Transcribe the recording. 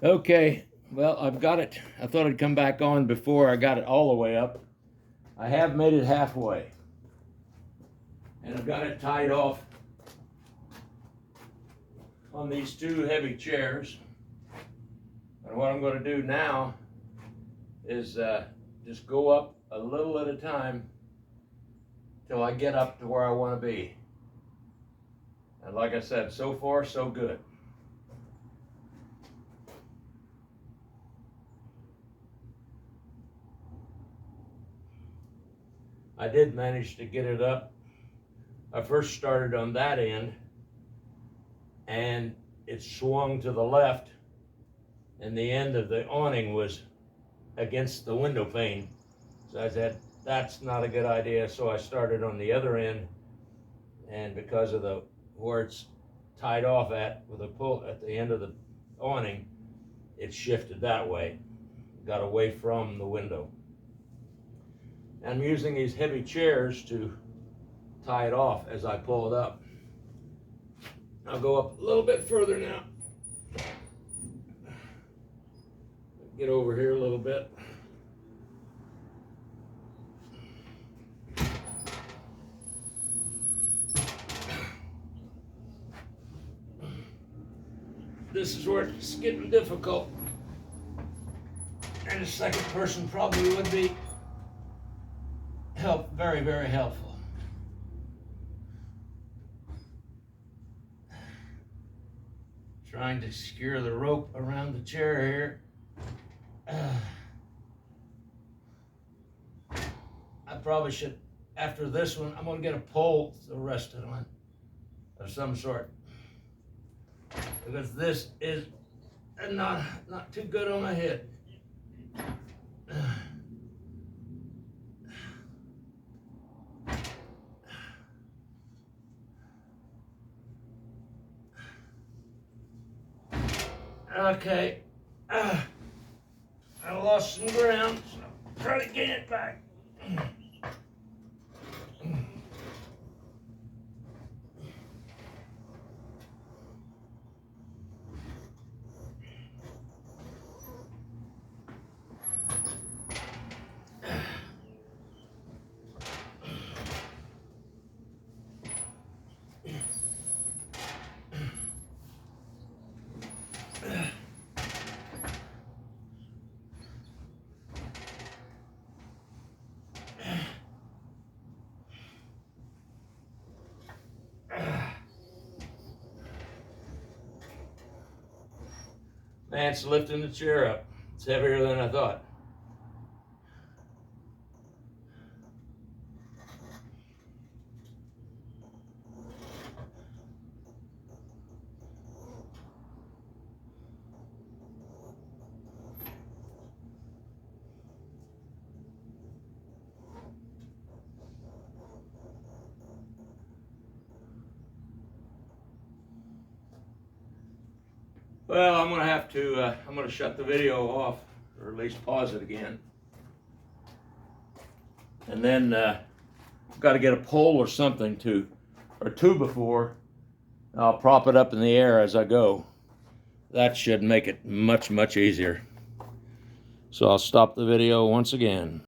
Okay, well, I've got it. I thought I'd come back on before I got it all the way up. I have made it halfway. And I've got it tied off on these two heavy chairs. And what I'm going to do now is just go up a little at a time till I get up to where I want to be. And like I said, so far so good. I did manage to get it up. I first started on that end and it swung to the left and the end of the awning was against the window pane. So I said, that's not a good idea. So I started on the other end, and because of the where it's tied off at with a pull at the end of the awning, it shifted that way, got away from the window. I'm using these heavy chairs to tie it off as I pull it up. I'll go up a little bit further now. Get over here a little bit. This is where it's getting difficult. And a second person probably would be very, very helpful. Trying to secure the rope around the chair here. I probably should, after this one, I'm gonna get a pole to rest it on of some sort. Because this is not too good on my head. Okay, I lost some ground, so I'll try to gain it back. Man, it's lifting the chair up. It's heavier than I thought. Well, I'm gonna have to, I'm gonna shut the video off, or at least pause it again. And then I've got to get a pole or something or two before. I'll prop it up in the air as I go. That should make it much, much easier. So I'll stop the video once again.